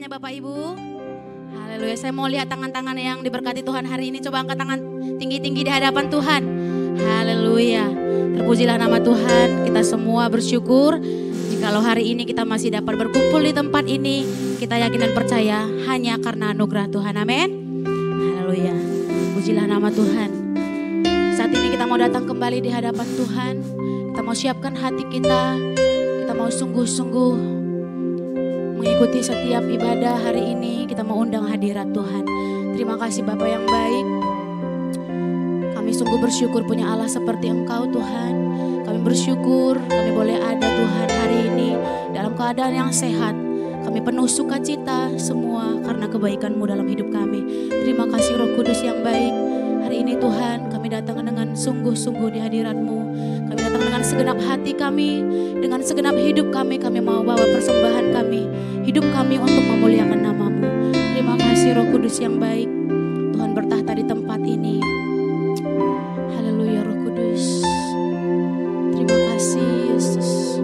semuanya Bapak Ibu. Haleluya, saya mau lihat tangan-tangan yang diberkati Tuhan hari ini. Coba angkat tangan tinggi-tinggi di hadapan Tuhan. Haleluya, terpujilah nama Tuhan. Kita semua bersyukur jikalau hari ini kita masih dapat berkumpul di tempat ini. Kita yakin dan percaya hanya karena anugerah Tuhan, amin. Haleluya, pujilah nama Tuhan. Saat ini kita mau datang kembali di hadapan Tuhan. Kita mau siapkan hati kita. Kita mau sungguh-sungguh mengikuti setiap ibadah hari ini. Kita mau undang hadirat Tuhan. Terima kasih Bapa yang baik. Kami sungguh bersyukur punya Allah seperti Engkau Tuhan. Kami bersyukur kami boleh ada Tuhan hari ini dalam keadaan yang sehat. Kami penuh sukacita semua karena kebaikan-Mu dalam hidup kami. Terima kasih Roh Kudus yang baik. Hari ini Tuhan kami datang dengan sungguh-sungguh di hadirat-Mu. Kami datang dengan segenap hati kami, dengan segenap hidup kami mau bawa persembahan kami, hidup kami untuk memuliakan nama-Mu. Terima kasih Roh Kudus yang baik. Tuhan bertahta di tempat ini. Haleluya Roh Kudus. Terima kasih Yesus.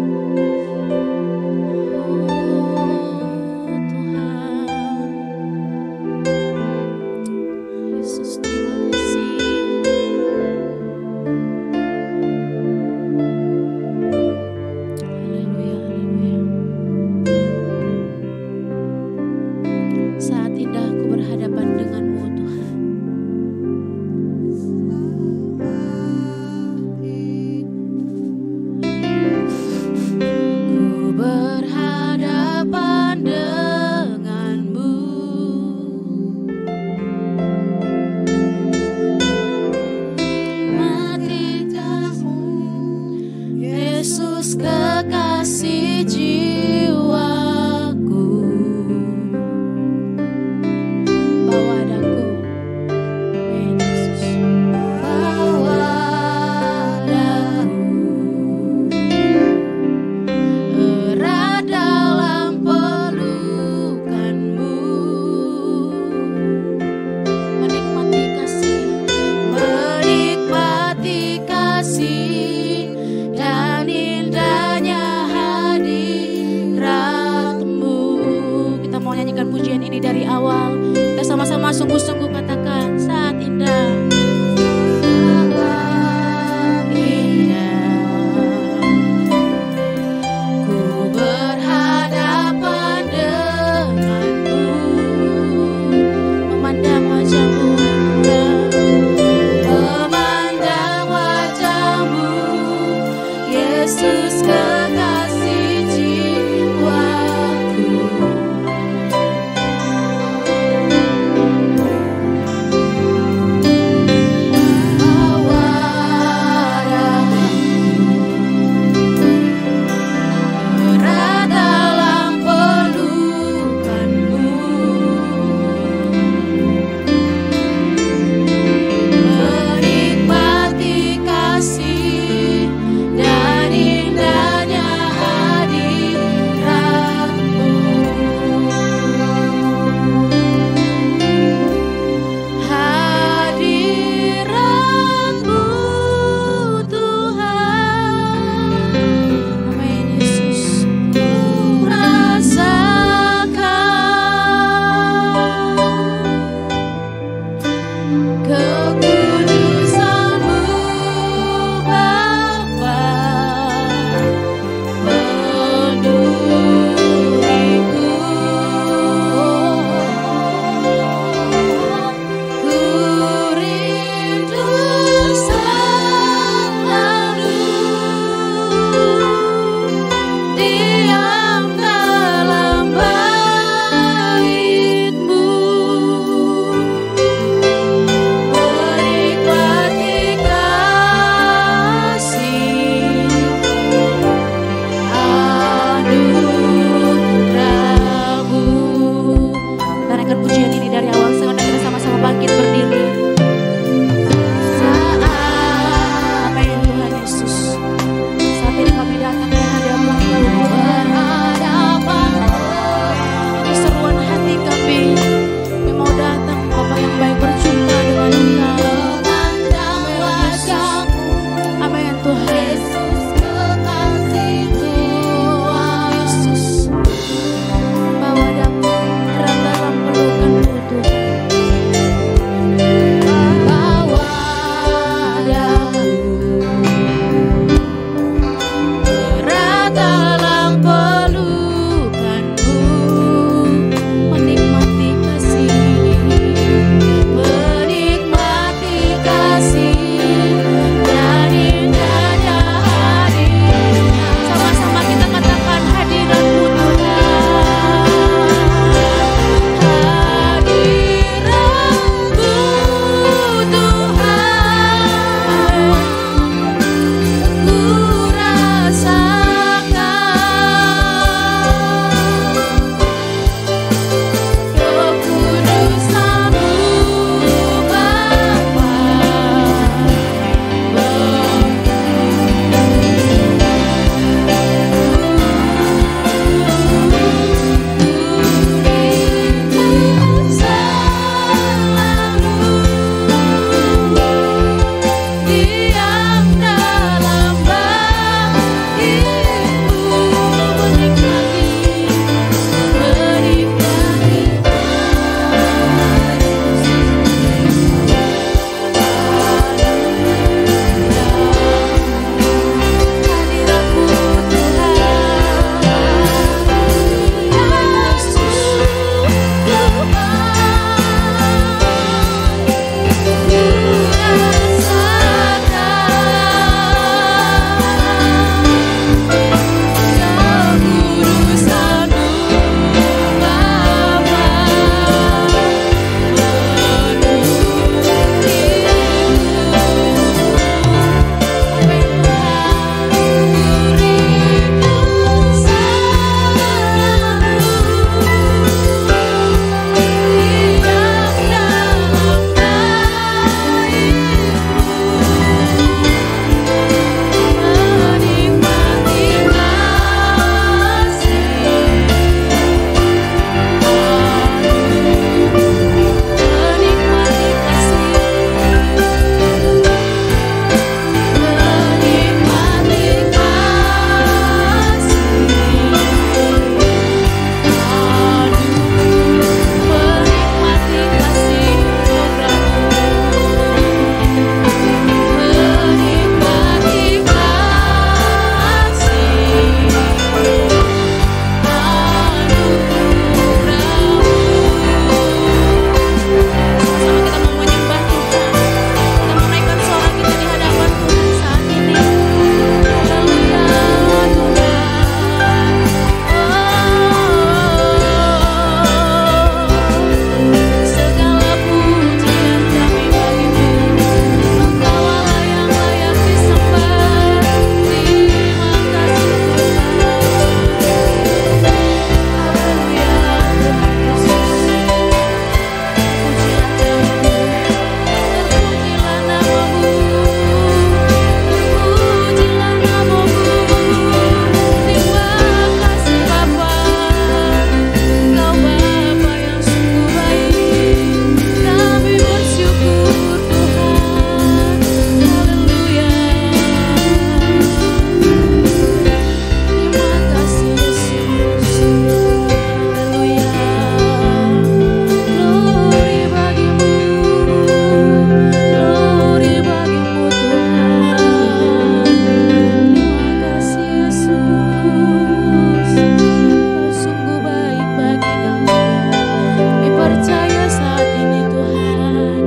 percaya saat ini Tuhan,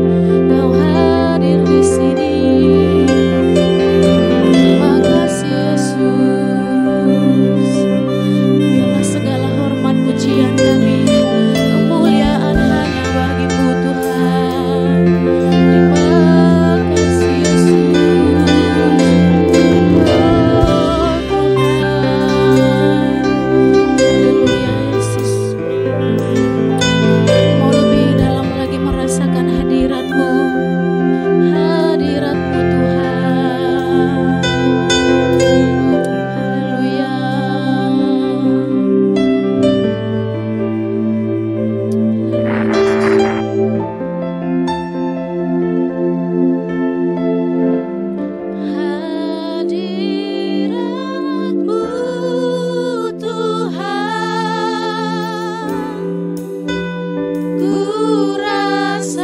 Kau hadir di sini. Terima kasih Yesus. Biarlah segala hormat pujian kami, kemuliaan hanya bagi-Mu Tuhan. Terima kasih Yesus. Oh Tuhan, haleluya Yesus. Mau lebih dalam lagi merasakan hadirat-Mu, hadirat-Mu Tuhan. Haleluya. Hadirat-Mu Tuhan, ku rasakan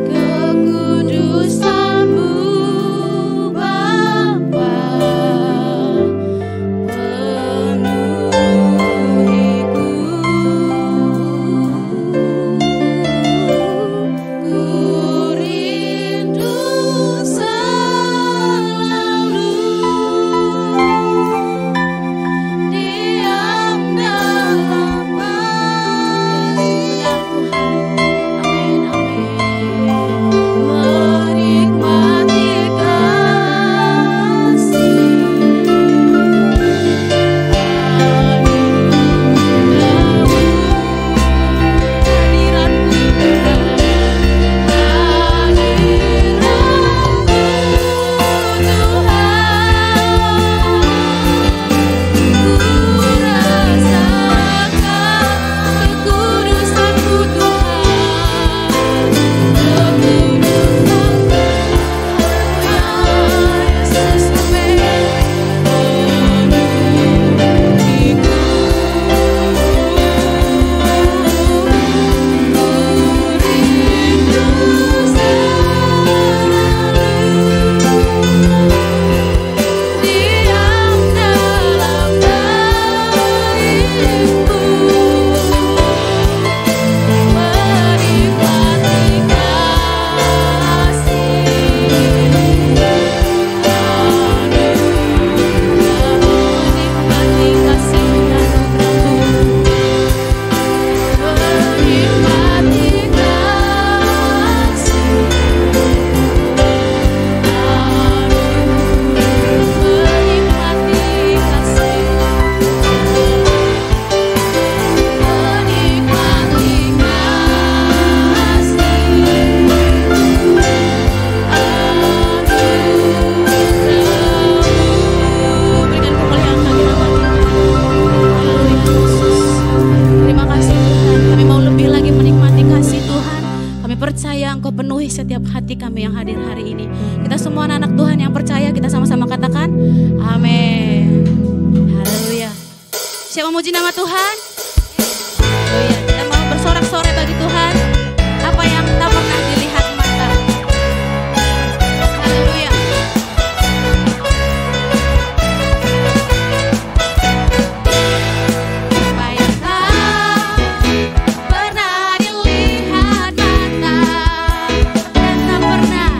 kekudusan-Mu Bapa, penuhiku. Ku rindu selalu diam dalam Tuhan. Amin, amin. Menikmati kasih. Hadirat-Mu percaya Engkau penuhi setiap hati kami yang hadir hari ini. Kita semua anak-anak Tuhan yang percaya, kita sama-sama katakan amin. Haleluya. Siapa memuji nama Tuhan? Haleluya. Kita mau bersorak-sorai bagi Tuhan apa yang tak pernah dilihat mata. Haleluya. Apa yang tak pernah dilihat mata dan tak pernah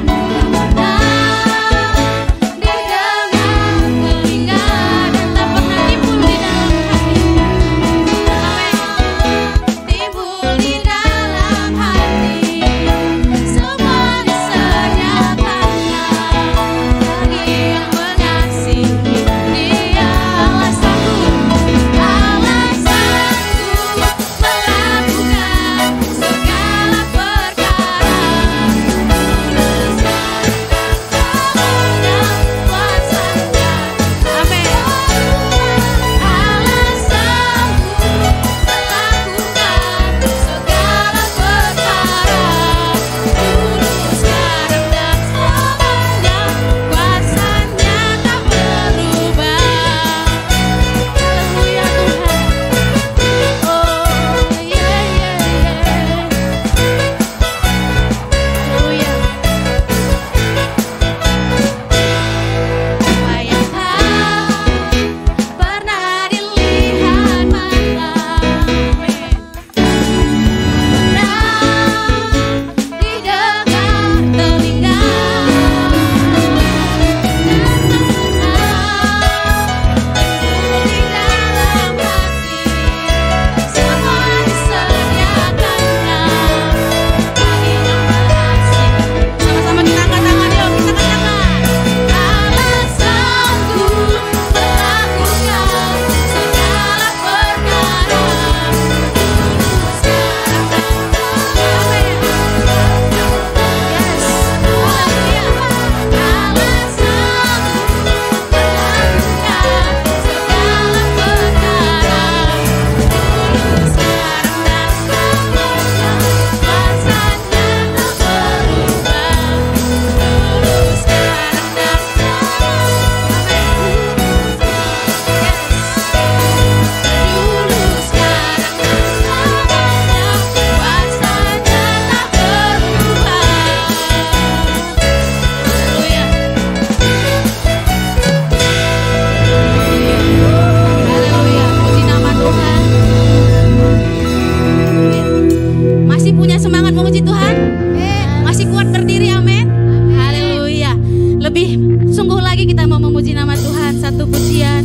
didengar telinga dan tak pernah timbul di dalam hati. Amin. Timbul di dalam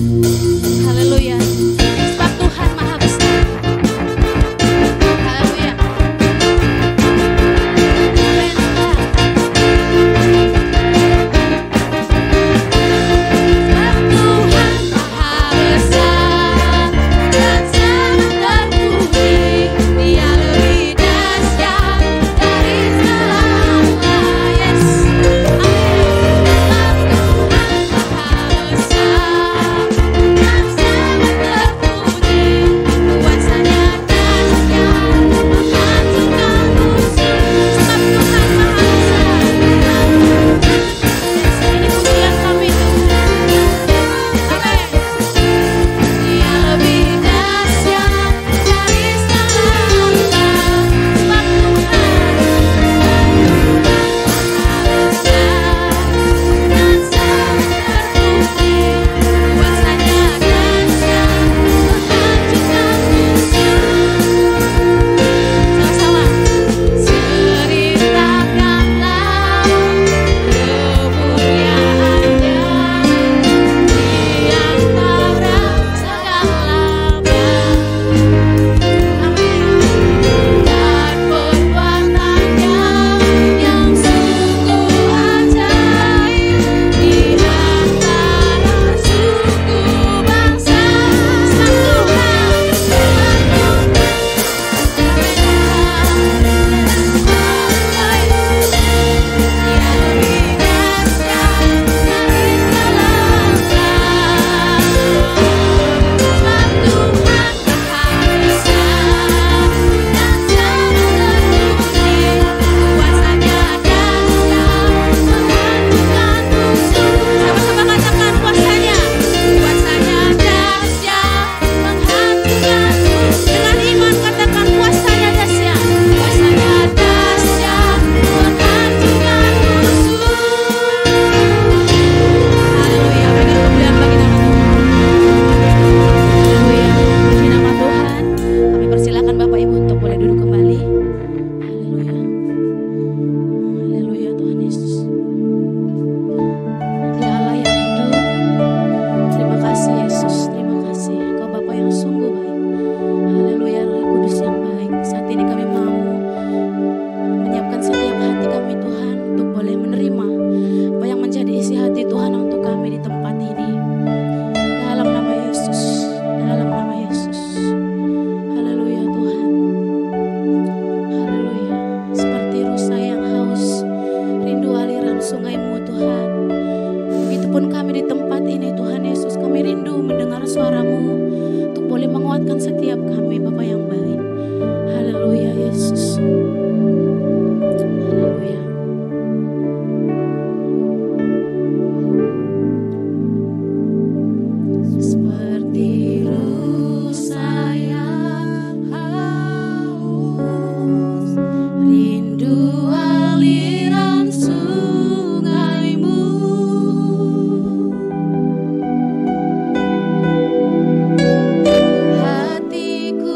Haleluya. Sebab Tuhan Maha Besar. Haleluya. Amin Tuhan. Sebab Tuhan Maha Besar dan sangat terpuji. Dia lebih dahsyat dari segala. Yes. Amin. Sebab Tuhan Maha Besar dan sangat terpuji. Kuasanya dahsyat menghancurkan musuh. Sebab Tuhan Maha Besar. Ini pujian kami Tuhan. Amin. Dia lebih dahsyat dari segala. Sebab Tuhan Maha Besar dan sangat terpuji. Kuasanya dahsyat menghancurkan musuh. Sama-sama. Ceritakanlah kemuliaannya di antara segala bangsa. Amin. Dan perbuatannya yang sungguh ajaib di antara suku bangsa. Sebab sama-sama katakan kuasanya. Kuasanya dahsyat menghancurkan musuh. Dengan iman katakan kuasanya dahsyat. Kuasanya dahsyat menghancurkan musuh. Haleluya. Berikan kemuliaan bagi nama Tuhan. Haleluya. Puji nama Tuhan. Kami persilakan Bapak Ibu untuk boleh duduk kembali. Haleluya. Haleluya Tuhan Yesus. Dia Allah yang hidup. Terima kasih Yesus. Terima kasih. Engkau Bapa yang sungguh baik. Haleluya. Roh Kudus yang baik. Saat ini kami mau menyiapkan setiap hati kami Tuhan untuk boleh menerima apa yang menjadi isi hati Tuhan untuk kami di tempat ini. Dalam nama Yesus. Dalam nama Yesus. Haleluya Tuhan. Haleluya. Seperti rusa yang haus rindu aliran sungai-Mu Tuhan. Begitupun kami di tempat ini Tuhan Yesus. Kami rindu mendengar suara-Mu untuk boleh menguatkan setiap kami Bapa yang baik. Haleluya Yesus. Haleluya. Seperti rusa yang haus rindu aliran sungai-Mu. Hatiku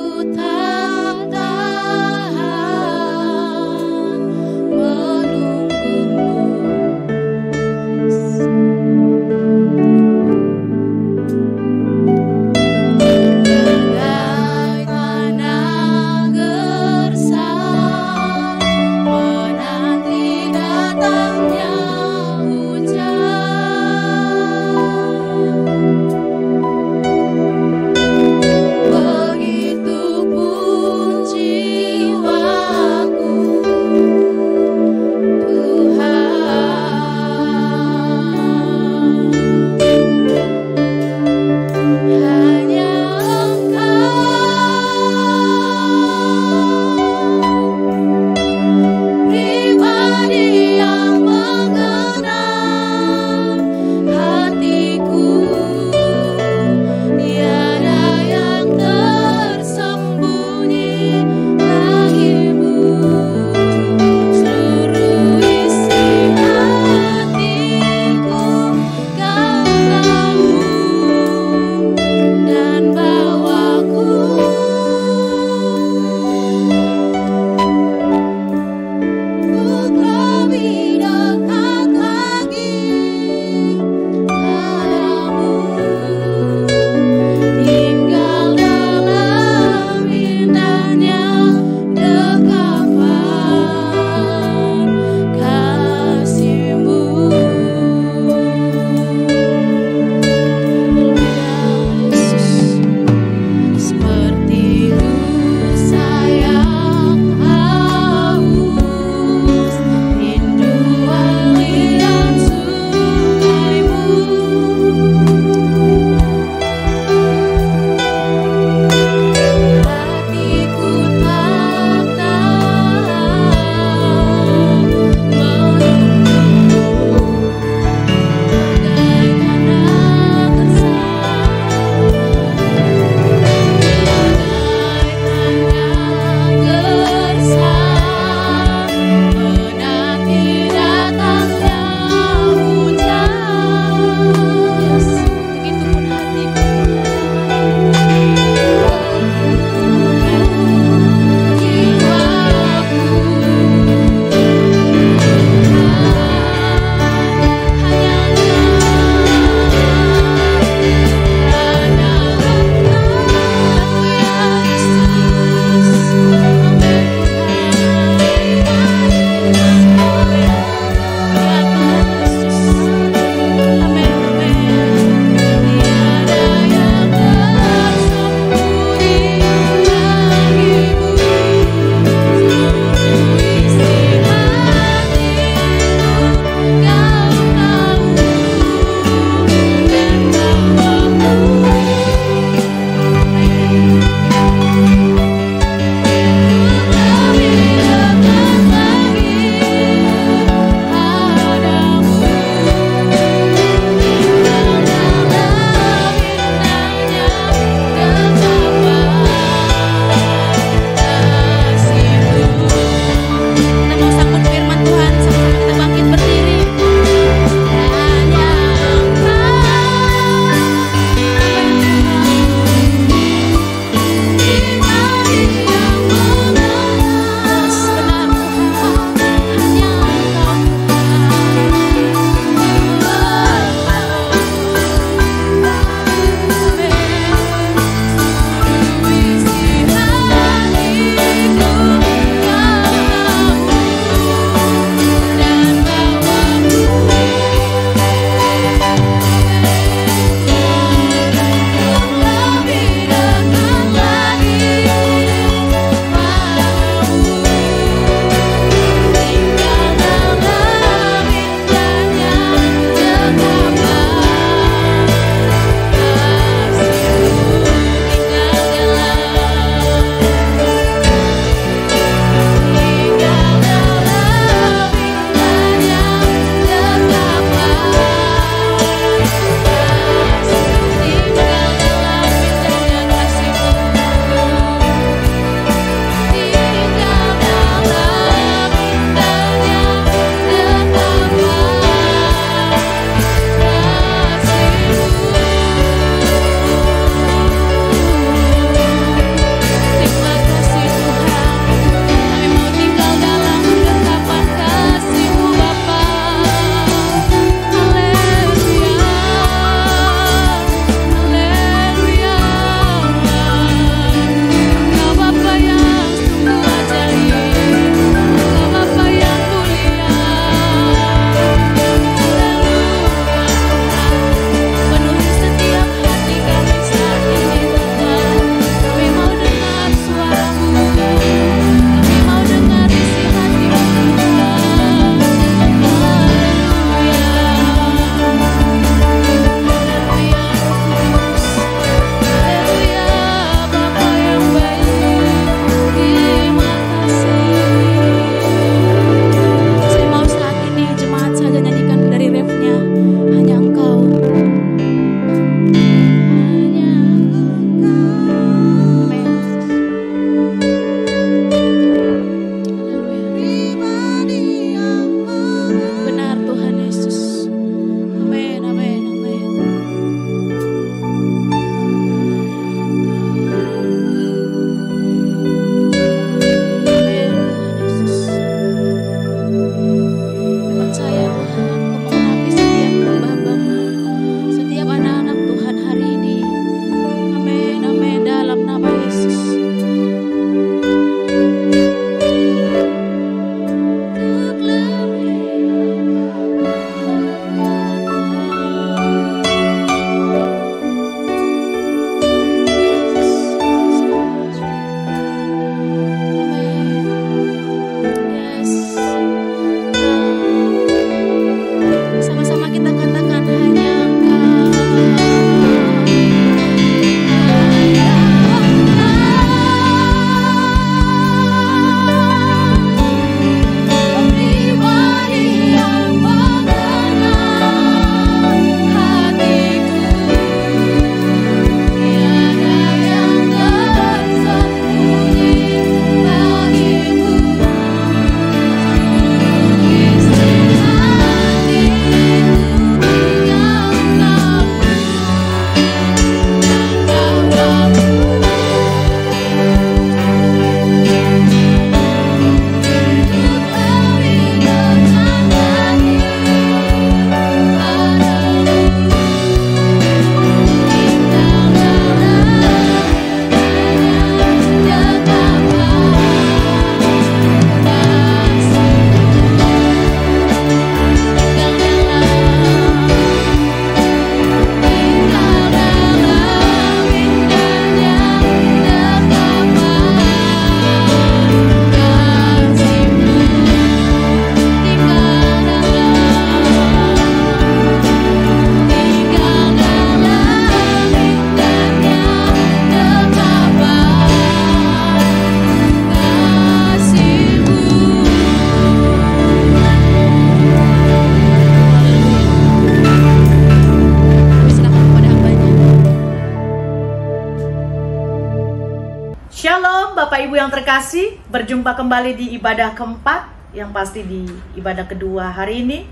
Bapak Ibu yang terkasih, berjumpa kembali di ibadah keempat, yang pasti di ibadah kedua hari ini.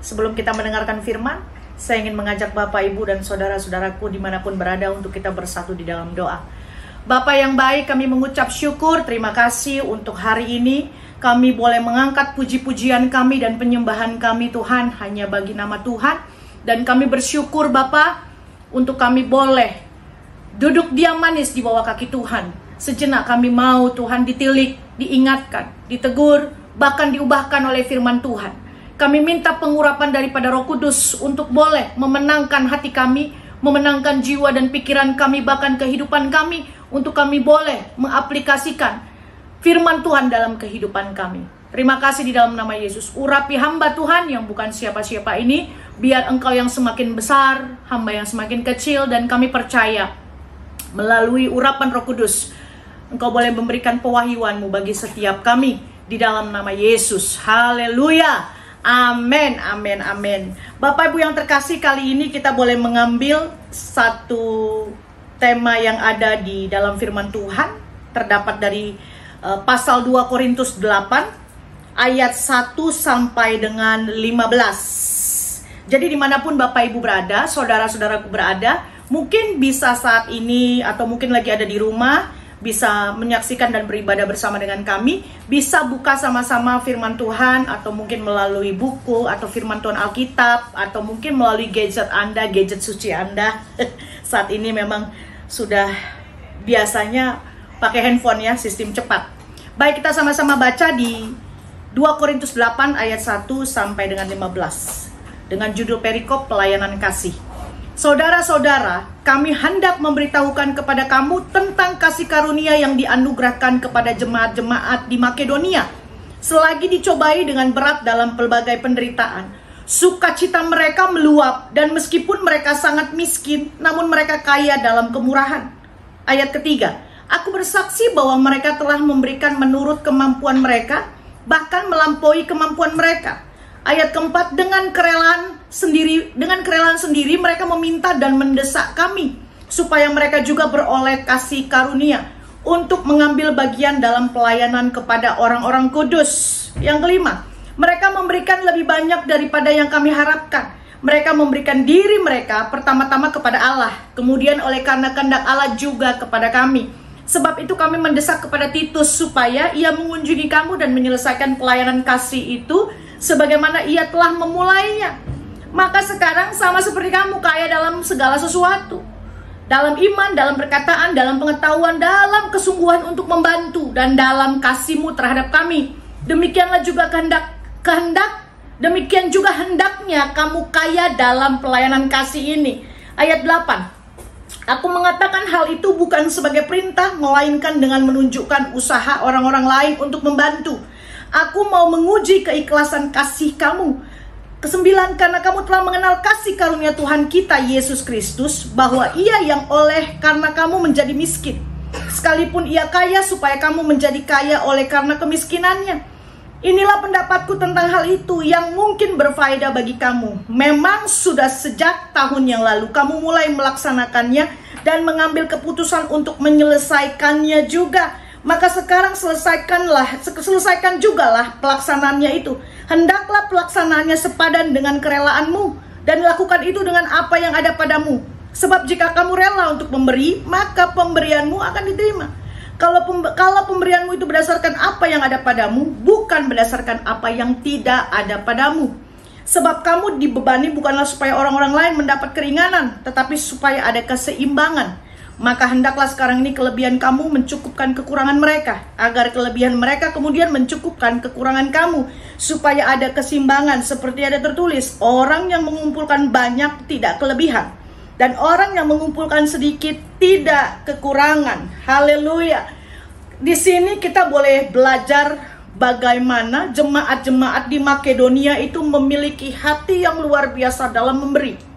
Sebelum kita mendengarkan firman, saya ingin mengajak Bapak Ibu dan saudara-saudaraku dimanapun berada untuk kita bersatu di dalam doa. Bapak yang baik, kami mengucap syukur, terima kasih untuk hari ini. Kami boleh mengangkat puji-pujian kami dan penyembahan kami Tuhan hanya bagi nama Tuhan. Dan kami bersyukur Bapak untuk kami boleh duduk diam manis di bawah kaki Tuhan. Sejenak kami mau Tuhan ditilik, diingatkan, ditegur, bahkan diubahkan oleh firman Tuhan. Kami minta pengurapan daripada Roh Kudus untuk boleh memenangkan hati kami, memenangkan jiwa dan pikiran kami, bahkan kehidupan kami, untuk kami boleh mengaplikasikan firman Tuhan dalam kehidupan kami. Terima kasih di dalam nama Yesus. Urapi hamba Tuhan yang bukan siapa-siapa ini, biar Engkau yang semakin besar, hamba yang semakin kecil, dan kami percaya melalui urapan Roh Kudus Engkau boleh memberikan pewahyuan-Mu bagi setiap kami di dalam nama Yesus. Haleluya. Amin, amin, amin. Bapak Ibu yang terkasih, kali ini kita boleh mengambil satu tema yang ada di dalam firman Tuhan. Terdapat dari pasal 2 Korintus 8 ayat 1 sampai dengan 15. Jadi dimanapun Bapak Ibu berada, saudara-saudaraku berada, mungkin bisa saat ini atau mungkin lagi ada di rumah, bisa menyaksikan dan beribadah bersama dengan kami, bisa buka sama-sama firman Tuhan, atau mungkin melalui buku, atau firman Tuhan Alkitab, atau mungkin melalui gadget Anda, gadget suci Anda. Saat ini memang sudah biasanya pakai handphone ya, sistem cepat. Baik, kita sama-sama baca di 2 Korintus 8 ayat 1 sampai dengan 15. Dengan judul perikop pelayanan kasih. Saudara-saudara, kami hendak memberitahukan kepada kamu tentang kasih karunia yang dianugerahkan kepada jemaat-jemaat di Makedonia. Selagi dicobai dengan berat dalam pelbagai penderitaan, sukacita mereka meluap, dan meskipun mereka sangat miskin, namun mereka kaya dalam kemurahan. Ayat ketiga, aku bersaksi bahwa mereka telah memberikan menurut kemampuan mereka, bahkan melampaui kemampuan mereka. Ayat keempat, dengan kerelaan sendiri mereka meminta dan mendesak kami supaya mereka juga beroleh kasih karunia untuk mengambil bagian dalam pelayanan kepada orang-orang kudus. Yang kelima, mereka memberikan lebih banyak daripada yang kami harapkan. Mereka memberikan diri mereka pertama-tama kepada Allah, kemudian oleh karena kehendak Allah juga kepada kami. Sebab itu kami mendesak kepada Titus supaya ia mengunjungi kamu dan menyelesaikan pelayanan kasih itu sebagaimana ia telah memulainya. Maka sekarang sama seperti kamu, kaya dalam segala sesuatu, dalam iman, dalam perkataan, dalam pengetahuan, dalam kesungguhan untuk membantu, dan dalam kasih-Mu terhadap kami. Demikianlah juga demikian juga hendaknya kamu kaya dalam pelayanan kasih ini. Ayat 8, aku mengatakan hal itu bukan sebagai perintah, melainkan dengan menunjukkan usaha orang-orang lain untuk membantu. Aku mau menguji keikhlasan kasih kamu. Kesembilan, karena kamu telah mengenal kasih karunia Tuhan kita Yesus Kristus, bahwa ia yang oleh karena kamu menjadi miskin, sekalipun ia kaya supaya kamu menjadi kaya oleh karena kemiskinannya. Inilah pendapatku tentang hal itu yang mungkin berfaedah bagi kamu. Memang sudah sejak tahun yang lalu kamu mulai melaksanakannya dan mengambil keputusan untuk menyelesaikannya juga. Maka sekarang selesaikan jugalah pelaksanaannya itu. Hendaklah pelaksanaannya sepadan dengan kerelaanmu, dan lakukan itu dengan apa yang ada padamu. Sebab jika kamu rela untuk memberi, maka pemberianmu akan diterima. Kalau pemberianmu itu berdasarkan apa yang ada padamu, bukan berdasarkan apa yang tidak ada padamu. Sebab kamu dibebani bukanlah supaya orang-orang lain mendapat keringanan, tetapi supaya ada keseimbangan. Maka hendaklah sekarang ini kelebihan kamu mencukupkan kekurangan mereka, agar kelebihan mereka kemudian mencukupkan kekurangan kamu, supaya ada keseimbangan. Seperti ada tertulis, orang yang mengumpulkan banyak tidak kelebihan, dan orang yang mengumpulkan sedikit tidak kekurangan. Haleluya. Di sini kita boleh belajar bagaimana jemaat-jemaat di Makedonia itu memiliki hati yang luar biasa dalam memberi.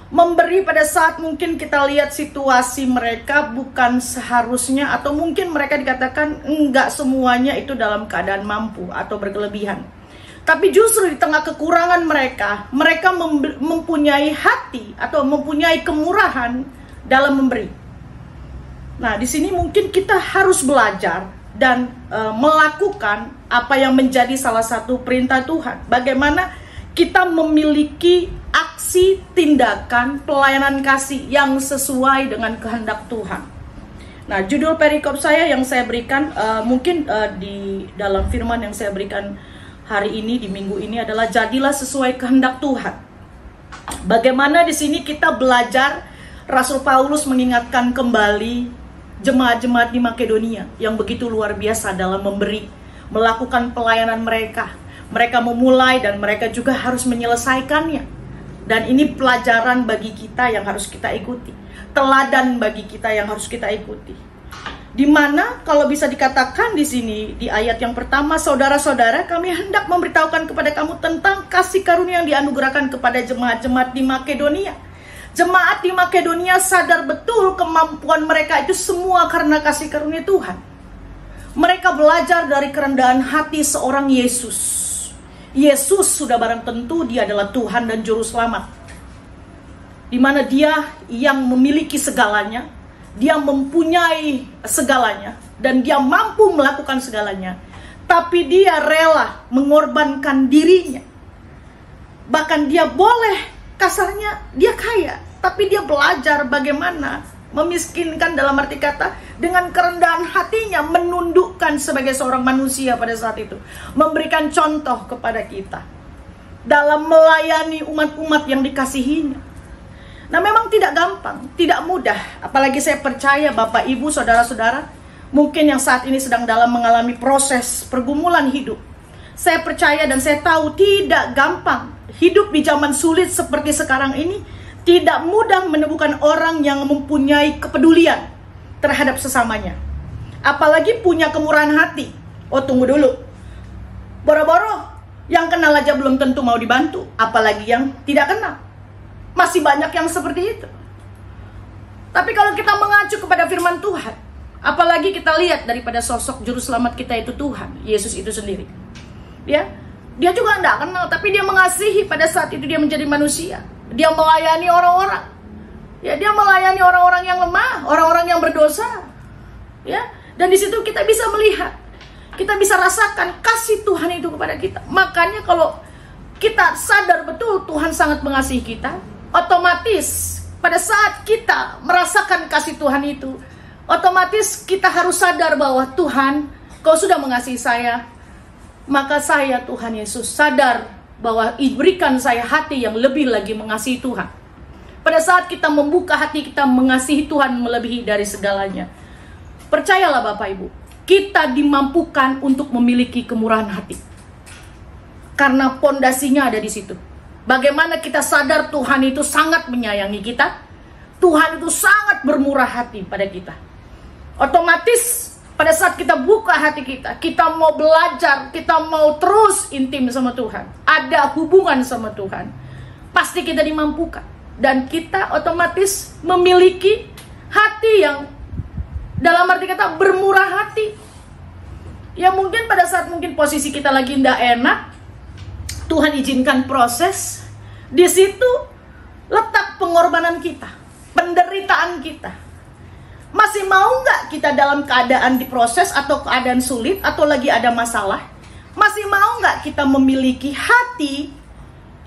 Memberi pada saat mungkin kita lihat situasi mereka bukan seharusnya, atau mungkin mereka dikatakan enggak semuanya itu dalam keadaan mampu atau berkelebihan. Tapi justru di tengah kekurangan mereka mempunyai hati atau mempunyai kemurahan dalam memberi. Nah, di sini mungkin kita harus belajar dan melakukan apa yang menjadi salah satu perintah Tuhan. Bagaimana kita memiliki aksi, tindakan, pelayanan kasih yang sesuai dengan kehendak Tuhan. Nah, judul perikop saya yang saya berikan mungkin di dalam firman yang saya berikan hari ini, di minggu ini adalah jadilah sesuai kehendak Tuhan. Bagaimana di sini kita belajar, Rasul Paulus mengingatkan kembali jemaat-jemaat di Makedonia yang begitu luar biasa dalam memberi, melakukan pelayanan mereka. Mereka memulai dan mereka juga harus menyelesaikannya. Dan ini pelajaran bagi kita yang harus kita ikuti. Teladan bagi kita yang harus kita ikuti. Dimana kalau bisa dikatakan di sini di ayat yang pertama, saudara-saudara, kami hendak memberitahukan kepada kamu tentang kasih karunia yang dianugerahkan kepada jemaat-jemaat di Makedonia. Jemaat di Makedonia sadar betul kemampuan mereka itu semua karena kasih karunia Tuhan. Mereka belajar dari kerendahan hati seorang Yesus. Yesus sudah barang tentu dia adalah Tuhan dan Juru Selamat. Di mana dia yang memiliki segalanya, dia mempunyai segalanya, dan dia mampu melakukan segalanya. Tapi dia rela mengorbankan dirinya. Bahkan dia boleh, kasarnya dia kaya, tapi dia belajar bagaimana memiskinkan dalam arti kata dengan kerendahan hatinya, menundukkan sebagai seorang manusia pada saat itu, memberikan contoh kepada kita dalam melayani umat-umat yang dikasihinya. Nah, memang tidak gampang, tidak mudah, apalagi saya percaya Bapak Ibu saudara-saudara mungkin yang saat ini sedang dalam mengalami proses pergumulan hidup. Saya percaya dan saya tahu tidak gampang hidup di zaman sulit seperti sekarang ini. Tidak mudah menemukan orang yang mempunyai kepedulian terhadap sesamanya. Apalagi punya kemurahan hati. Oh, tunggu dulu. Boro-boro yang kenal aja belum tentu mau dibantu. Apalagi yang tidak kenal. Masih banyak yang seperti itu. Tapi kalau kita mengacu kepada firman Tuhan, apalagi kita lihat daripada sosok Juru Selamat kita itu Tuhan, Yesus itu sendiri. Ya, dia juga tidak kenal, tapi dia mengasihi pada saat itu dia menjadi manusia. Dia melayani orang-orang. Ya, dia melayani orang-orang yang lemah, orang-orang yang berdosa. Ya, dan di situ kita bisa melihat, kita bisa rasakan kasih Tuhan itu kepada kita. Makanya kalau kita sadar betul Tuhan sangat mengasihi kita, otomatis pada saat kita merasakan kasih Tuhan itu, otomatis kita harus sadar bahwa Tuhan, Kau sudah mengasihi saya, maka saya Tuhan Yesus sadar bahwa berikan saya hati yang lebih lagi mengasihi Tuhan. Pada saat kita membuka hati kita mengasihi Tuhan melebihi dari segalanya, percayalah Bapak Ibu, kita dimampukan untuk memiliki kemurahan hati. Karena pondasinya ada di situ. Bagaimana kita sadar Tuhan itu sangat menyayangi kita, Tuhan itu sangat bermurah hati pada kita. Otomatis pada saat kita buka hati kita, kita mau belajar, kita mau terus intim sama Tuhan, ada hubungan sama Tuhan, pasti kita dimampukan. Dan kita otomatis memiliki hati yang dalam arti kata bermurah hati. Ya mungkin pada saat mungkin posisi kita lagi tidak enak, Tuhan izinkan proses, di situ letak pengorbanan kita, penderitaan kita. Masih mau nggak kita dalam keadaan diproses atau keadaan sulit atau lagi ada masalah? Masih mau nggak kita memiliki hati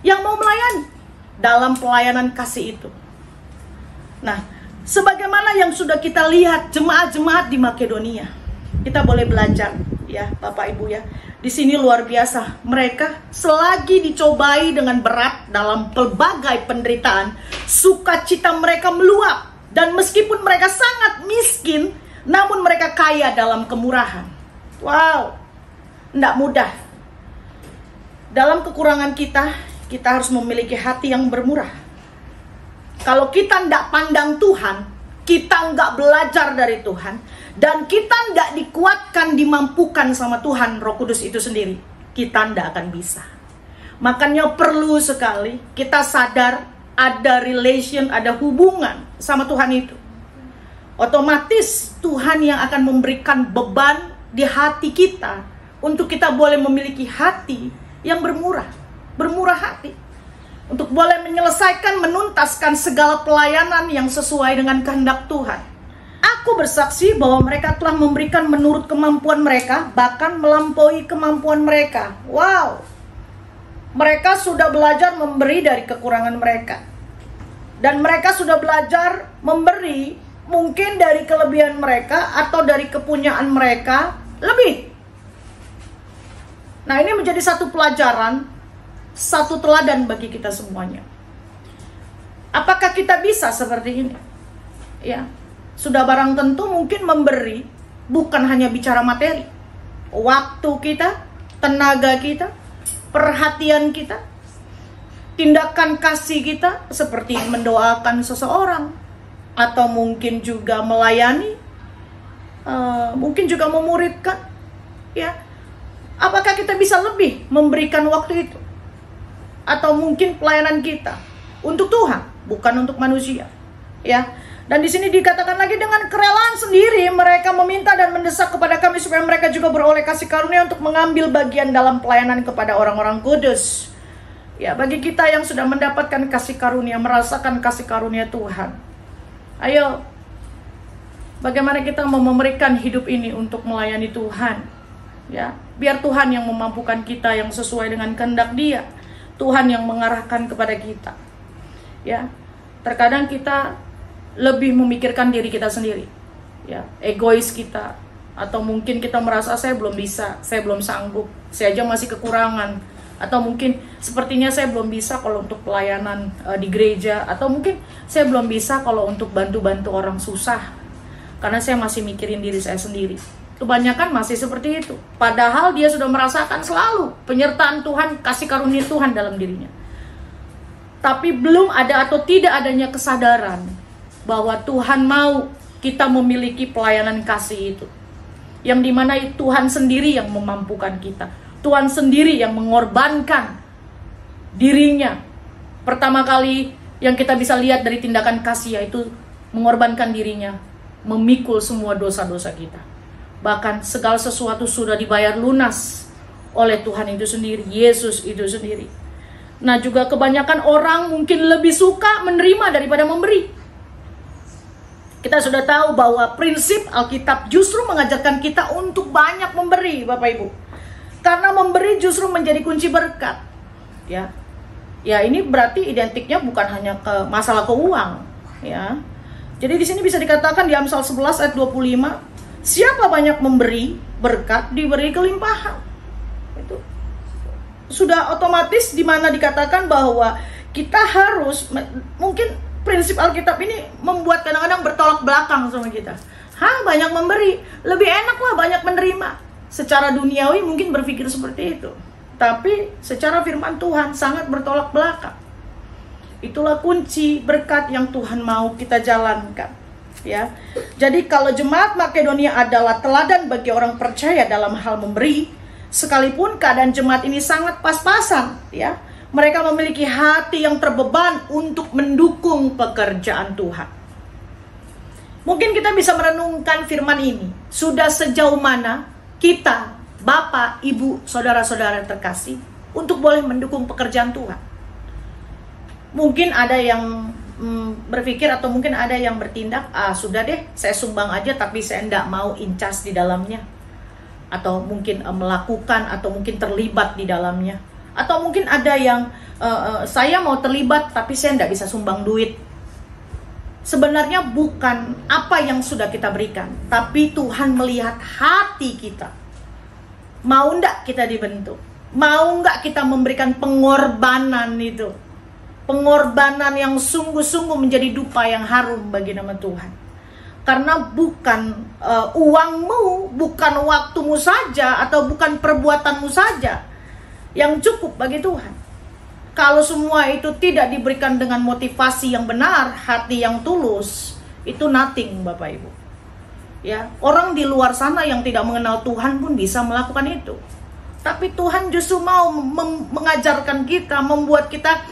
yang mau melayani dalam pelayanan kasih itu? Nah, sebagaimana yang sudah kita lihat jemaat-jemaat di Makedonia, kita boleh belajar ya Bapak Ibu ya. Di sini luar biasa, mereka selagi dicobai dengan berat dalam pelbagai penderitaan, sukacita mereka meluap. Dan meskipun mereka sangat miskin, namun mereka kaya dalam kemurahan. Wow, tidak mudah. Dalam kekurangan kita, kita harus memiliki hati yang bermurah. Kalau kita tidak pandang Tuhan, kita nggak belajar dari Tuhan, dan kita tidak dikuatkan, dimampukan sama Tuhan, Roh Kudus itu sendiri, kita tidak akan bisa. Makanya perlu sekali kita sadar ada relation, ada hubungan sama Tuhan itu. Otomatis Tuhan yang akan memberikan beban di hati kita untuk kita boleh memiliki hati yang bermurah hati. Untuk boleh menyelesaikan, menuntaskan segala pelayanan yang sesuai dengan kehendak Tuhan. Aku bersaksi bahwa mereka telah memberikan menurut kemampuan mereka, bahkan melampaui kemampuan mereka. Wow. Mereka sudah belajar memberi dari kekurangan mereka. Dan mereka sudah belajar memberi mungkin dari kelebihan mereka atau dari kepunyaan mereka lebih. Nah, ini menjadi satu pelajaran, satu teladan bagi kita semuanya. Apakah kita bisa seperti ini? Ya. Sudah barang tentu mungkin memberi bukan hanya bicara materi. Waktu kita, tenaga kita, perhatian kita, tindakan kasih kita seperti mendoakan seseorang, atau mungkin juga melayani, mungkin juga memuridkan, ya. Apakah kita bisa lebih memberikan waktu itu? Atau mungkin pelayanan kita untuk Tuhan, bukan untuk manusia, ya. Dan di sini dikatakan lagi, dengan kerelaan sendiri mereka meminta dan mendesak kepada kami supaya mereka juga beroleh kasih karunia untuk mengambil bagian dalam pelayanan kepada orang-orang kudus. Ya, bagi kita yang sudah mendapatkan kasih karunia, merasakan kasih karunia Tuhan, ayo, bagaimana kita mau memberikan hidup ini untuk melayani Tuhan? Ya, biar Tuhan yang memampukan kita yang sesuai dengan kehendak Dia. Tuhan yang mengarahkan kepada kita. Ya, terkadang kita lebih memikirkan diri kita sendiri, ya, egois kita, atau mungkin kita merasa saya belum bisa, saya belum sanggup, saya aja masih kekurangan, atau mungkin sepertinya saya belum bisa kalau untuk pelayanan di gereja, atau mungkin saya belum bisa kalau untuk bantu-bantu orang susah, karena saya masih mikirin diri saya sendiri. Kebanyakan masih seperti itu, padahal dia sudah merasakan selalu penyertaan Tuhan, kasih karunia Tuhan dalam dirinya, tapi belum ada atau tidak adanya kesadaran bahwa Tuhan mau kita memiliki pelayanan kasih itu, yang dimana Tuhan sendiri yang memampukan kita. Tuhan sendiri yang mengorbankan dirinya. Pertama kali yang kita bisa lihat dari tindakan kasih, yaitu mengorbankan dirinya, memikul semua dosa-dosa kita. Bahkan segala sesuatu sudah dibayar lunas oleh Tuhan itu sendiri, Yesus itu sendiri. Nah, juga kebanyakan orang mungkin lebih suka menerima daripada memberi. Kita sudah tahu bahwa prinsip Alkitab justru mengajarkan kita untuk banyak memberi, Bapak Ibu. Karena memberi justru menjadi kunci berkat. Ya. Ya, ini berarti identiknya bukan hanya ke masalah keuangan, ya. Jadi di sini bisa dikatakan di Amsal 11 ayat 25, siapa banyak memberi berkat diberi kelimpahan. Itu sudah otomatis, di mana dikatakan bahwa kita harus, mungkin prinsip Alkitab ini membuat kadang-kadang bertolak belakang sama kita. Banyak memberi, lebih enak lah banyak menerima. Secara duniawi mungkin berpikir seperti itu, tapi secara firman Tuhan sangat bertolak belakang. Itulah kunci berkat yang Tuhan mau kita jalankan, ya. Jadi kalau jemaat Makedonia adalah teladan bagi orang percaya dalam hal memberi, sekalipun keadaan jemaat ini sangat pas-pasan, ya, mereka memiliki hati yang terbeban untuk mendukung pekerjaan Tuhan. Mungkin kita bisa merenungkan firman ini. Sudah sejauh mana kita, Bapak, Ibu, saudara-saudara terkasih, untuk boleh mendukung pekerjaan Tuhan? Mungkin ada yang berpikir, atau mungkin ada yang bertindak, sudah deh, saya sumbang aja, tapi saya tidak mau incas di dalamnya. Atau mungkin melakukan, atau mungkin terlibat di dalamnya. Atau mungkin ada yang saya mau terlibat tapi saya tidak bisa sumbang duit. Sebenarnya bukan apa yang sudah kita berikan, tapi Tuhan melihat hati kita. Mau enggak kita dibentuk? Mau enggak kita memberikan pengorbanan itu? Pengorbanan yang sungguh-sungguh menjadi dupa yang harum bagi nama Tuhan. Karena bukan uangmu, bukan waktumu saja, atau bukan perbuatanmu saja yang cukup bagi Tuhan. Kalau semua itu tidak diberikan dengan motivasi yang benar, hati yang tulus, itu nothing, Bapak Ibu. Ya, orang di luar sana yang tidak mengenal Tuhan pun bisa melakukan itu. Tapi Tuhan justru mau mengajarkan kita, membuat kita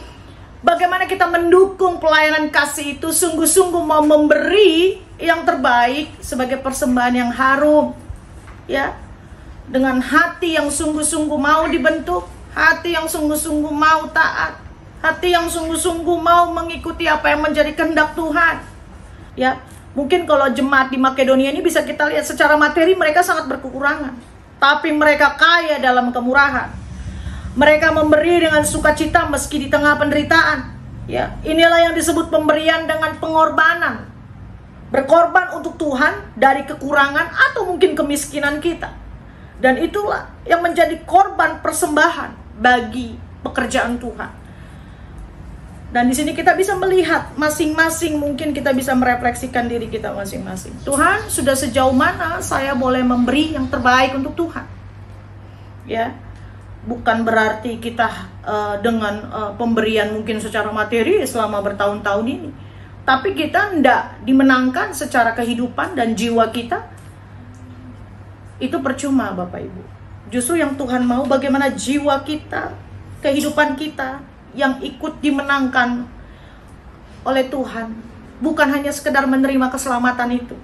bagaimana kita mendukung pelayanan kasih itu, sungguh-sungguh mau memberi yang terbaik sebagai persembahan yang harum. Ya, dengan hati yang sungguh-sungguh mau dibentuk, hati yang sungguh-sungguh mau taat, hati yang sungguh-sungguh mau mengikuti apa yang menjadi kehendak Tuhan. Ya, Mungkin kalau jemaat di Makedonia ini bisa kita lihat secara materi mereka sangat berkekurangan, tapi mereka kaya dalam kemurahan. Mereka memberi dengan sukacita meski di tengah penderitaan. Ya, inilah yang disebut pemberian dengan pengorbanan. Berkorban untuk Tuhan dari kekurangan atau mungkin kemiskinan kita. Dan itulah yang menjadi korban persembahan bagi pekerjaan Tuhan. Dan di sini kita bisa melihat masing-masing, mungkin kita bisa merefleksikan diri kita masing-masing. Tuhan, sudah sejauh mana saya boleh memberi yang terbaik untuk Tuhan? Ya, bukan berarti kita dengan pemberian mungkin secara materi selama bertahun-tahun ini, tapi kita tidak dimenangkan secara kehidupan dan jiwa kita. Itu percuma Bapak Ibu. Justru yang Tuhan mau bagaimana jiwa kita, kehidupan kita yang ikut dimenangkan oleh Tuhan, bukan hanya sekedar menerima keselamatan itu.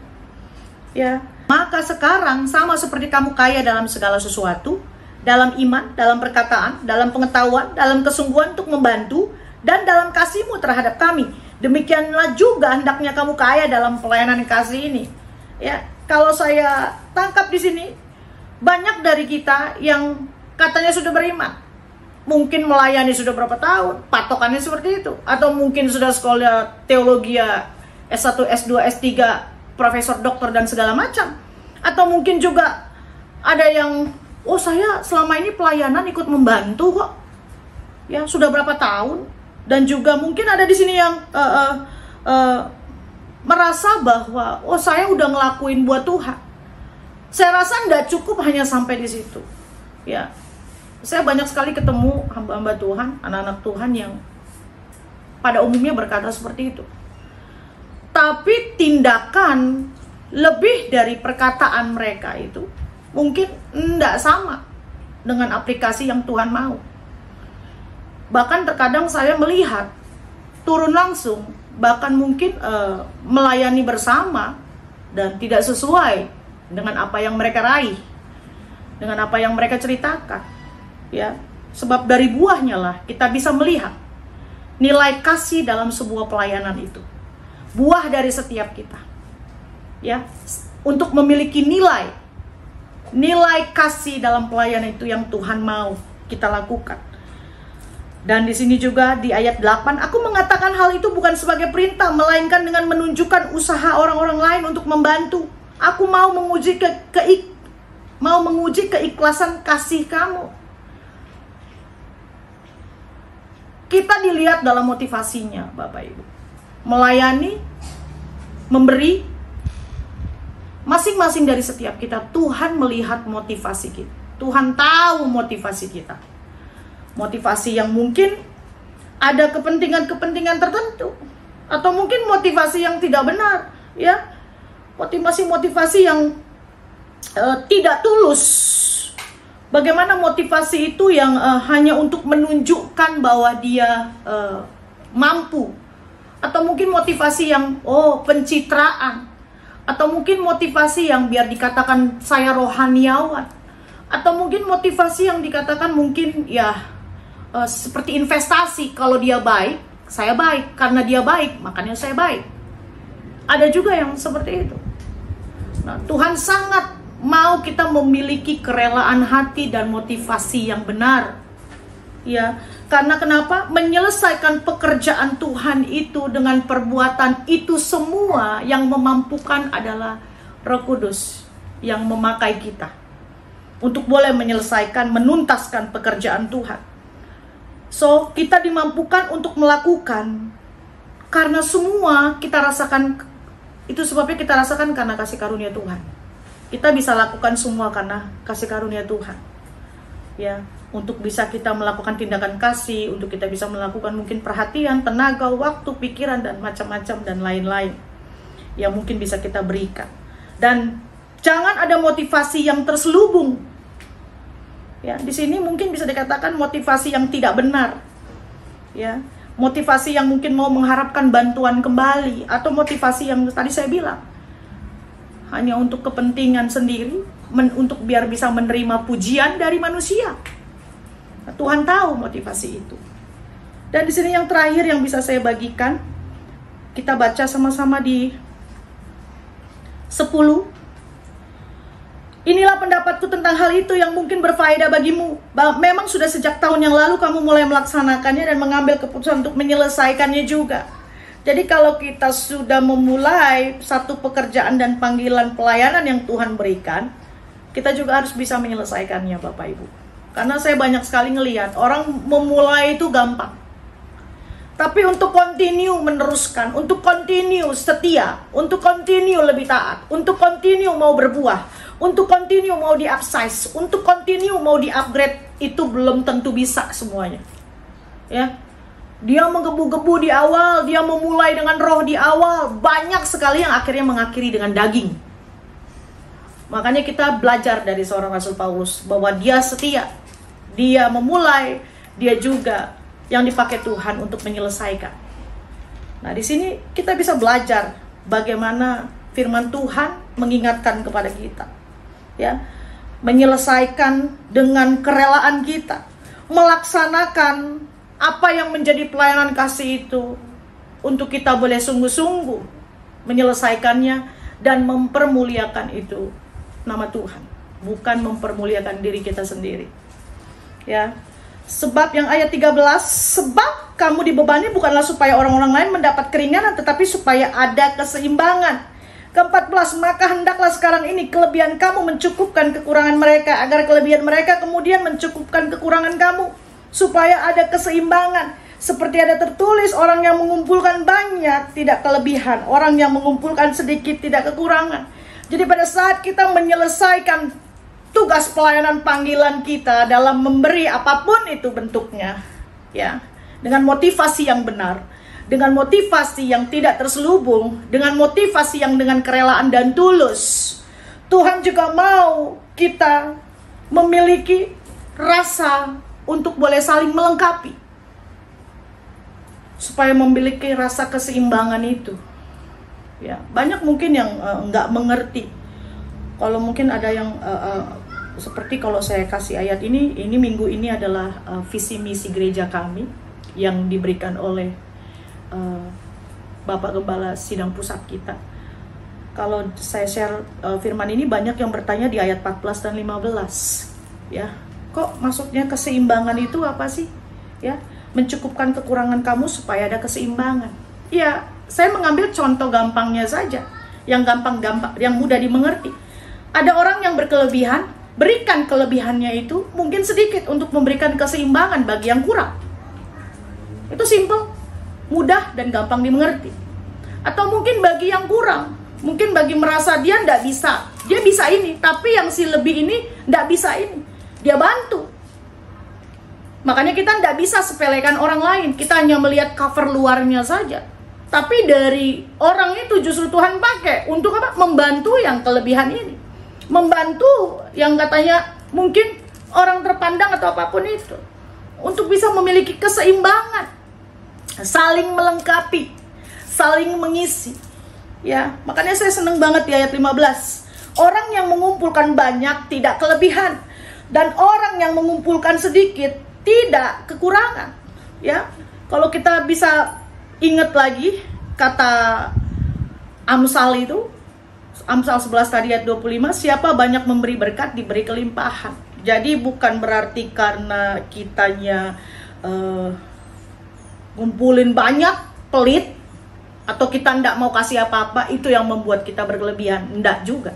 Ya, maka sekarang sama seperti kamu kaya dalam segala sesuatu, dalam iman, dalam perkataan, dalam pengetahuan, dalam kesungguhan untuk membantu, dan dalam kasihmu terhadap kami, demikianlah juga hendaknya kamu kaya dalam pelayanan kasih ini. Ya, kalau saya tangkap di sini, banyak dari kita yang katanya sudah beriman, mungkin melayani sudah berapa tahun, patokannya seperti itu. Atau mungkin sudah sekolah teologi S1, S2, S3, profesor, doktor, dan segala macam. Atau mungkin juga ada yang, oh saya selama ini pelayanan ikut membantu kok. Ya, sudah berapa tahun. Dan juga mungkin ada di sini yang merasa bahwa, oh saya udah ngelakuin buat Tuhan. Saya rasa nggak cukup hanya sampai di situ. Ya, saya banyak sekali ketemu hamba-hamba Tuhan, anak-anak Tuhan yang pada umumnya berkata seperti itu. Tapi tindakan lebih dari perkataan mereka itu mungkin tidak sama dengan aplikasi yang Tuhan mau. Bahkan terkadang saya melihat turun langsung, bahkan mungkin melayani bersama dan tidak sesuai dengan apa yang mereka raih, dengan apa yang mereka ceritakan. Ya, sebab dari buahnya lah kita bisa melihat nilai kasih dalam sebuah pelayanan itu. Buah dari setiap kita. Ya, untuk memiliki nilai kasih dalam pelayanan itu yang Tuhan mau kita lakukan. Dan di sini juga di ayat 8, aku mengatakan hal itu bukan sebagai perintah, melainkan dengan menunjukkan usaha orang-orang lain untuk membantu. Aku mau menguji keikhlasan kasih kamu. Kita dilihat dalam motivasinya Bapak Ibu. Melayani, memberi, masing-masing dari setiap kita, Tuhan melihat motivasi kita. Tuhan tahu motivasi kita. Motivasi yang mungkin ada kepentingan-kepentingan tertentu, atau mungkin motivasi yang tidak benar, ya. Motivasi yang tidak tulus. Bagaimana motivasi itu yang hanya untuk menunjukkan bahwa dia mampu, atau mungkin motivasi yang pencitraan, atau mungkin motivasi yang biar dikatakan saya rohaniawan, atau mungkin motivasi yang dikatakan mungkin ya seperti investasi, kalau dia baik, saya baik, karena dia baik, makanya saya baik. Ada juga yang seperti itu. Nah, Tuhan sangat mau kita memiliki kerelaan hati dan motivasi yang benar. Ya, karena kenapa? Menyelesaikan pekerjaan Tuhan itu dengan perbuatan itu semua yang memampukan adalah Roh Kudus yang memakai kita untuk boleh menyelesaikan, menuntaskan pekerjaan Tuhan. So, kita dimampukan untuk melakukan karena semua kita rasakan, itu sebabnya kita rasakan karena kasih karunia Tuhan. Kita bisa lakukan semua karena kasih karunia Tuhan. Ya, untuk bisa kita melakukan tindakan kasih, untuk kita bisa melakukan mungkin perhatian, tenaga, waktu, pikiran, dan macam-macam dan lain-lain yang mungkin bisa kita berikan. Dan jangan ada motivasi yang terselubung. Ya, di sini mungkin bisa dikatakan motivasi yang tidak benar. Ya, motivasi yang mungkin mau mengharapkan bantuan kembali, atau motivasi yang tadi saya bilang hanya untuk kepentingan sendiri, untuk biar bisa menerima pujian dari manusia. Nah, Tuhan tahu motivasi itu. Dan di sini yang terakhir yang bisa saya bagikan, kita baca sama-sama di 10. Inilah pendapatku tentang hal itu yang mungkin berfaedah bagimu. Memang sudah sejak tahun yang lalu kamu mulai melaksanakannya dan mengambil keputusan untuk menyelesaikannya juga. Jadi kalau kita sudah memulai satu pekerjaan dan panggilan pelayanan yang Tuhan berikan, kita juga harus bisa menyelesaikannya, Bapak Ibu. Karena saya banyak sekali ngelihat orang memulai itu gampang. Tapi untuk continue meneruskan, untuk continue setia, untuk continue lebih taat, untuk continue mau berbuah, untuk continue mau di-upsize, untuk continue mau di-upgrade, itu belum tentu bisa semuanya. Ya. Dia menggebu-gebu di awal, dia memulai dengan roh di awal, banyak sekali yang akhirnya mengakhiri dengan daging. Makanya kita belajar dari seorang Rasul Paulus bahwa dia setia, dia memulai, dia juga yang dipakai Tuhan untuk menyelesaikan. Nah, di sini kita bisa belajar bagaimana firman Tuhan mengingatkan kepada kita. Ya, menyelesaikan dengan kerelaan kita, melaksanakan apa yang menjadi pelayanan kasih itu untuk kita boleh sungguh-sungguh menyelesaikannya dan mempermuliakan itu nama Tuhan, bukan mempermuliakan diri kita sendiri. Ya. Sebab yang ayat 13, sebab kamu dibebani bukanlah supaya orang-orang lain mendapat keringanan, tetapi supaya ada keseimbangan. Ke-14, maka hendaklah sekarang ini kelebihan kamu mencukupkan kekurangan mereka, agar kelebihan mereka kemudian mencukupkan kekurangan kamu, supaya ada keseimbangan. Seperti ada tertulis, orang yang mengumpulkan banyak tidak kelebihan, orang yang mengumpulkan sedikit tidak kekurangan. Jadi pada saat kita menyelesaikan tugas pelayanan panggilan kita dalam memberi apapun itu bentuknya, ya, dengan motivasi yang benar, dengan motivasi yang tidak terselubung, dengan motivasi yang dengan kerelaan dan tulus, Tuhan juga mau kita memiliki rasa untuk boleh saling melengkapi, supaya memiliki rasa keseimbangan itu. Ya, banyak mungkin yang nggak mengerti. Kalau mungkin ada yang seperti kalau saya kasih ayat ini minggu ini adalah visi misi gereja kami yang diberikan oleh Bapak Gembala Sidang Pusat kita. Kalau saya share firman ini, banyak yang bertanya di ayat 14 dan 15. Ya, kok maksudnya keseimbangan itu apa sih? Ya, mencukupkan kekurangan kamu supaya ada keseimbangan. Ya, saya mengambil contoh gampangnya saja, yang gampang-gampang, yang mudah dimengerti. Ada orang yang berkelebihan, berikan kelebihannya itu mungkin sedikit untuk memberikan keseimbangan bagi yang kurang. Itu simple, mudah dan gampang dimengerti. Atau mungkin bagi yang kurang, mungkin bagi merasa dia tidak bisa, dia bisa ini, tapi yang si lebih ini tidak bisa ini, dia bantu. Makanya kita tidak bisa sepelekan orang lain, kita hanya melihat cover luarnya saja. Tapi dari orang itu justru Tuhan pakai untuk apa? Membantu yang kelebihan ini, membantu yang katanya mungkin orang terpandang atau apapun itu, untuk bisa memiliki keseimbangan, saling melengkapi, saling mengisi. Ya, makanya saya senang banget di ayat 15. Orang yang mengumpulkan banyak tidak kelebihan, dan orang yang mengumpulkan sedikit tidak kekurangan. Ya, kalau kita bisa ingat lagi kata Amsal itu, Amsal 11 tadi ayat 25, siapa banyak memberi berkat diberi kelimpahan. Jadi bukan berarti karena kitanya ngumpulin banyak, pelit, atau kita tidak mau kasih apa-apa, itu yang membuat kita berkelebihan. Tidak juga.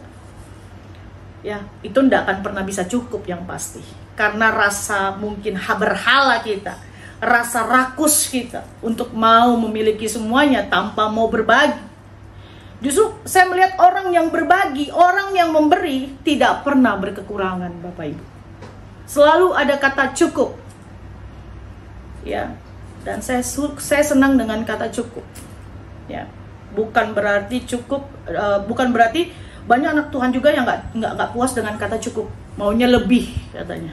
Ya, itu tidak akan pernah bisa cukup yang pasti. Karena rasa mungkin berhala kita, rasa rakus kita untuk mau memiliki semuanya tanpa mau berbagi. Justru saya melihat orang yang berbagi, orang yang memberi tidak pernah berkekurangan, Bapak Ibu. Selalu ada kata cukup. Ya, dan saya senang dengan kata cukup. Ya, bukan berarti cukup, bukan berarti banyak anak Tuhan juga yang nggak puas dengan kata cukup, maunya lebih katanya.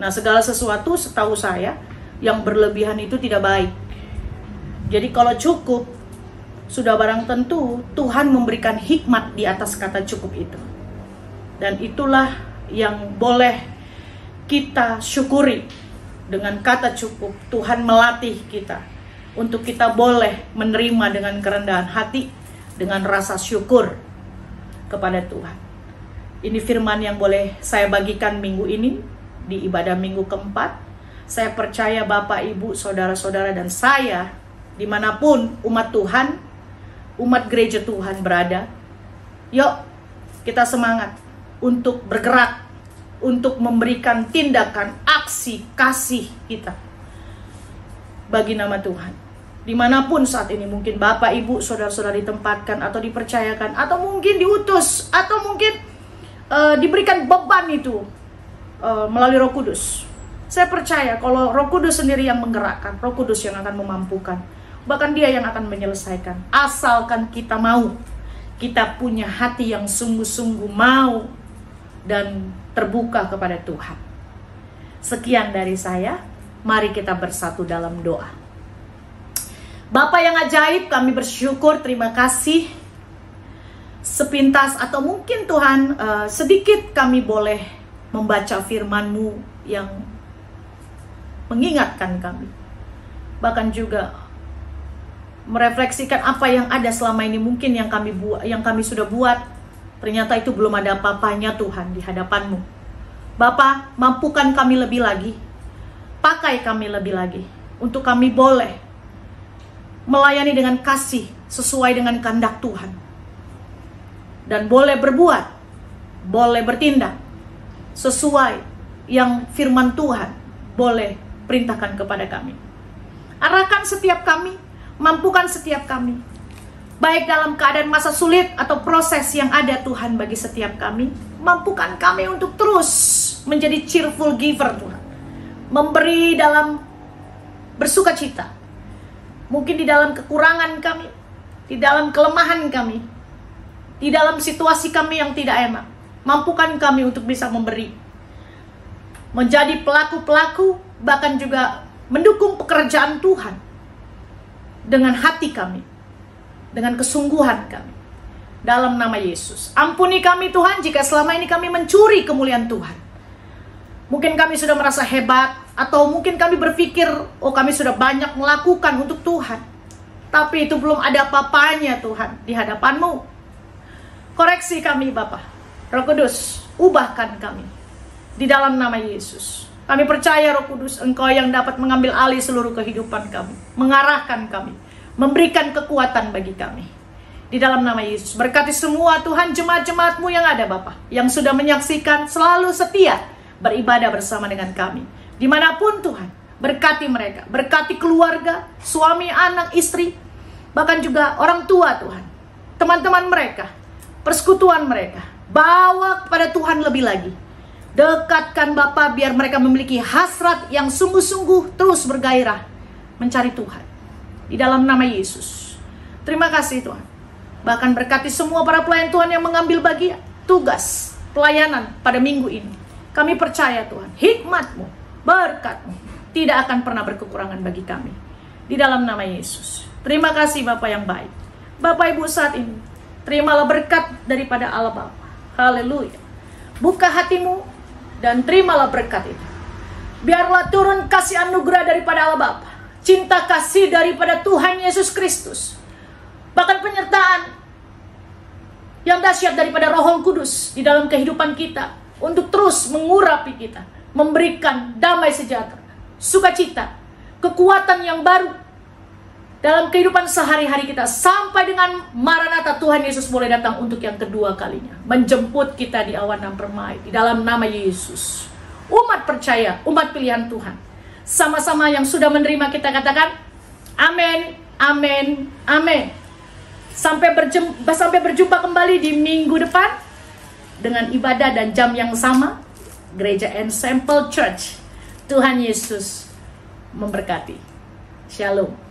Nah, segala sesuatu setahu saya yang berlebihan itu tidak baik. Jadi kalau cukup, sudah barang tentu Tuhan memberikan hikmat di atas kata cukup itu. Dan itulah yang boleh kita syukuri. Dengan kata cukup, Tuhan melatih kita untuk kita boleh menerima dengan kerendahan hati, dengan rasa syukur. kepada Tuhan. Ini firman yang boleh saya bagikan minggu ini di ibadah minggu keempat. Saya percaya Bapak, Ibu, Saudara-saudara dan saya, dimanapun umat Tuhan, umat gereja Tuhan berada, yuk kita semangat untuk bergerak, untuk memberikan tindakan, aksi, kasih kita bagi nama Tuhan. Dimanapun saat ini, mungkin Bapak, Ibu, Saudara-saudara ditempatkan atau dipercayakan, atau mungkin diutus, atau mungkin diberikan beban itu melalui Roh Kudus. Saya percaya kalau Roh Kudus sendiri yang menggerakkan, Roh Kudus yang akan memampukan, bahkan Dia yang akan menyelesaikan. Asalkan kita mau, kita punya hati yang sungguh-sungguh mau dan terbuka kepada Tuhan. Sekian dari saya, mari kita bersatu dalam doa. Bapa yang ajaib, kami bersyukur, terima kasih. Sepintas atau mungkin Tuhan, sedikit kami boleh membaca firman-Mu yang mengingatkan kami, bahkan juga merefleksikan apa yang ada selama ini, mungkin yang kami sudah buat, ternyata itu belum ada apa-apanya Tuhan di hadapan-Mu. Bapa, mampukan kami lebih lagi, pakai kami lebih lagi, untuk kami boleh melayani dengan kasih sesuai dengan kehendak Tuhan, dan boleh berbuat, boleh bertindak sesuai yang firman Tuhan boleh perintahkan kepada kami. Arahkan setiap kami, mampukan setiap kami, baik dalam keadaan masa sulit atau proses yang ada Tuhan bagi setiap kami. Mampukan kami untuk terus menjadi cheerful giver Tuhan, memberi dalam bersuka cita, mungkin di dalam kekurangan kami, di dalam kelemahan kami, di dalam situasi kami yang tidak enak. Mampukan kami untuk bisa memberi, menjadi pelaku-pelaku, bahkan juga mendukung pekerjaan Tuhan dengan hati kami, dengan kesungguhan kami, dalam nama Yesus. Ampuni kami Tuhan jika selama ini kami mencuri kemuliaan Tuhan. Mungkin kami sudah merasa hebat, atau mungkin kami berpikir, oh kami sudah banyak melakukan untuk Tuhan, tapi itu belum ada apa-apanya Tuhan di hadapan-Mu. Koreksi kami Bapa, Roh Kudus, ubahkan kami di dalam nama Yesus. Kami percaya Roh Kudus, Engkau yang dapat mengambil alih seluruh kehidupan kami, mengarahkan kami, memberikan kekuatan bagi kami. Di dalam nama Yesus, berkati semua Tuhan jemaat-jemaat-Mu yang ada Bapa, yang sudah menyaksikan, selalu setia beribadah bersama dengan kami. Dimanapun Tuhan, berkati mereka, berkati keluarga, suami, anak, istri, bahkan juga orang tua Tuhan, teman-teman mereka, persekutuan mereka, bawa kepada Tuhan lebih lagi. Dekatkan Bapa, biar mereka memiliki hasrat yang sungguh-sungguh terus bergairah mencari Tuhan. Di dalam nama Yesus. Terima kasih Tuhan. Bahkan berkati semua para pelayan Tuhan yang mengambil bagian tugas pelayanan pada minggu ini. Kami percaya Tuhan, hikmat-Mu, berkat-Mu tidak akan pernah berkekurangan bagi kami. Di dalam nama Yesus. Terima kasih Bapa yang baik. Bapak Ibu saat ini, terimalah berkat daripada Allah Bapa. Haleluya. Buka hatimu dan terimalah berkat itu. Biarlah turun kasih anugerah daripada Allah Bapa, cinta kasih daripada Tuhan Yesus Kristus, bahkan penyertaan yang dahsyat daripada Roh Kudus di dalam kehidupan kita, untuk terus mengurapi kita, memberikan damai sejahtera, sukacita, kekuatan yang baru dalam kehidupan sehari-hari kita, sampai dengan Maranatha Tuhan Yesus boleh datang untuk yang kedua kalinya, menjemput kita di awan yang permai. Di dalam nama Yesus, umat percaya, umat pilihan Tuhan, sama-sama yang sudah menerima, kita katakan amin, amin, amin. Sampai berjumpa kembali di minggu depan dengan ibadah dan jam yang sama. Gereja Ensemble Church. Tuhan Yesus memberkati. Shalom.